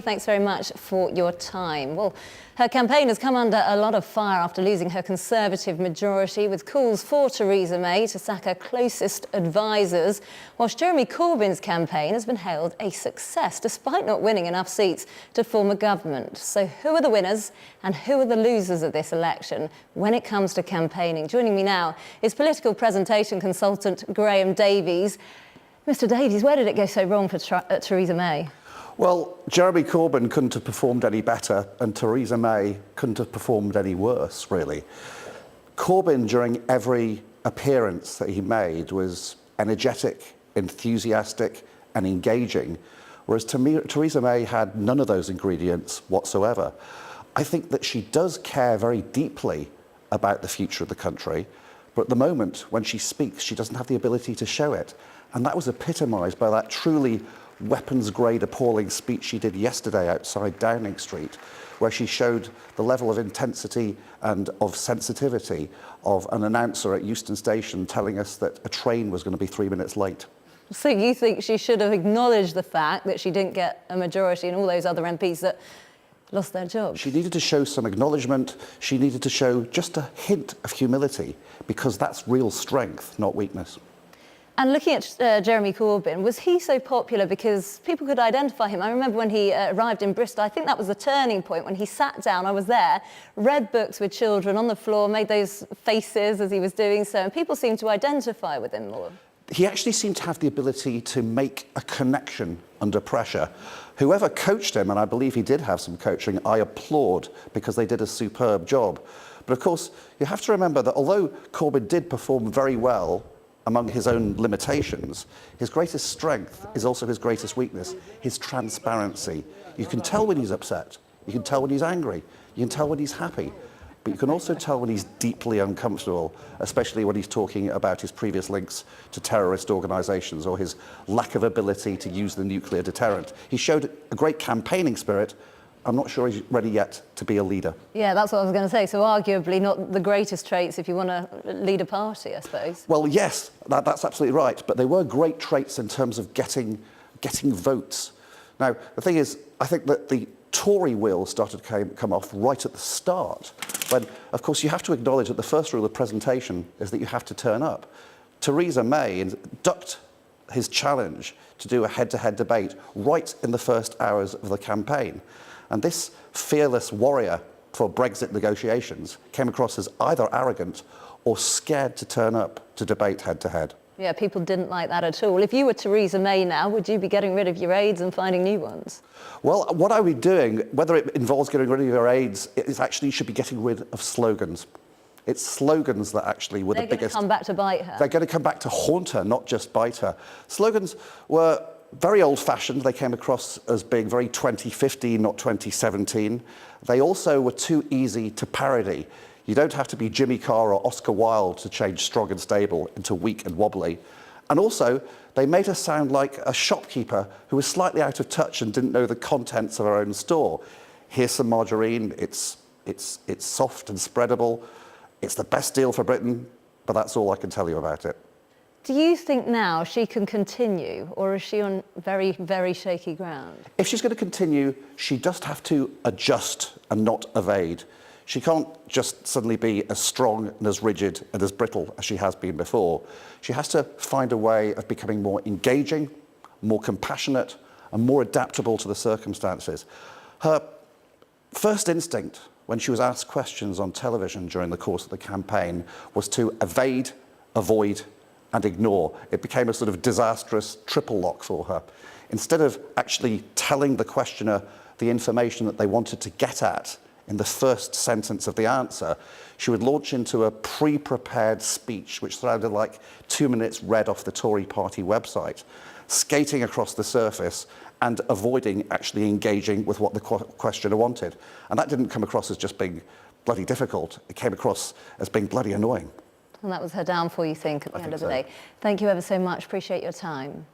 Thanks very much for your time. Well, her campaign has come under a lot of fire after losing her Conservative majority, with calls for Theresa May to sack her closest advisers, whilst Jeremy Corbyn's campaign has been hailed a success, despite not winning enough seats to form a government. So who are the winners and who are the losers of this election when it comes to campaigning? Joining me now is political presentation consultant Graham Davies. Mr. Davies, where did it go so wrong for Theresa May? Well, Jeremy Corbyn couldn't have performed any better, and Theresa May couldn't have performed any worse, really. Corbyn, during every appearance that he made, was energetic, enthusiastic and engaging, whereas Theresa May had none of those ingredients whatsoever. I think that she does care very deeply about the future of the country, but at the moment, when she speaks, she doesn't have the ability to show it. And that was epitomised by that truly weapons-grade appalling speech she did yesterday outside Downing Street, where she showed the level of intensity and of sensitivity of an announcer at Euston Station telling us that a train was going to be 3 minutes late. So you think she should have acknowledged the fact that she didn't get a majority and all those other MPs that lost their jobs? She needed to show some acknowledgement. She needed to show just a hint of humility, because that's real strength, not weakness. And looking at Jeremy Corbyn, was he so popular because people could identify him? I remember when he arrived in Bristol, I think that was the turning point, when he sat down, I was there, read books with children on the floor, made those faces as he was doing so, and people seemed to identify with him more. He actually seemed to have the ability to make a connection under pressure. Whoever coached him, and I believe he did have some coaching, I applaud, because they did a superb job. But of course, you have to remember that although Corbyn did perform very well among his own limitations, his greatest strength is also his greatest weakness, his transparency. You can tell when he's upset, you can tell when he's angry, you can tell when he's happy, but you can also tell when he's deeply uncomfortable, especially when he's talking about his previous links to terrorist organisations or his lack of ability to use the nuclear deterrent. He showed a great campaigning spirit. I'm not sure he's ready yet to be a leader. Yeah, that's what I was going to say. So arguably not the greatest traits if you want to lead a party, I suppose. Well, yes, that's absolutely right. But they were great traits in terms of getting votes. Now, the thing is, I think that the Tory wheel started to come off right at the start, when, of course, you have to acknowledge that the first rule of presentation is that you have to turn up. Theresa May ducked his challenge to do a head-to-head debate right in the first hours of the campaign. And this fearless warrior for Brexit negotiations came across as either arrogant or scared to turn up to debate head-to-head. Yeah, people didn't like that at all. If you were Theresa May now, would you be getting rid of your aides and finding new ones? Well, what I would be doing, whether it involves getting rid of your aides, it actually should be getting rid of slogans. It's slogans that actually were the biggest. They're going to come back to bite her. They're going to come back to haunt her, not just bite her. Slogans were very old-fashioned. They came across as being very 2015, not 2017. They also were too easy to parody. You don't have to be Jimmy Carr or Oscar Wilde to change strong and stable into weak and wobbly. And also, they made her sound like a shopkeeper who was slightly out of touch and didn't know the contents of her own store. Here's some margarine. It's soft and spreadable. It's the best deal for Britain, but that's all I can tell you about it. Do you think now she can continue, or is she on very, very shaky ground? If she's going to continue, she does have to adjust and not evade. She can't just suddenly be as strong and as rigid and as brittle as she has been before. She has to find a way of becoming more engaging, more compassionate, and more adaptable to the circumstances. Her first instinct, when she was asked questions on television during the course of the campaign, was to evade, avoid, and ignore. It became a sort of disastrous triple lock for her. Instead of actually telling the questioner the information that they wanted to get at in the first sentence of the answer, she would launch into a pre-prepared speech which sounded like 2 minutes read off the Tory party website, skating across the surface and avoiding actually engaging with what the questioner wanted. And that didn't come across as just being bloody difficult. It came across as being bloody annoying. And that was her downfall, you think, at the end of the day. Thank you ever so much. Appreciate your time.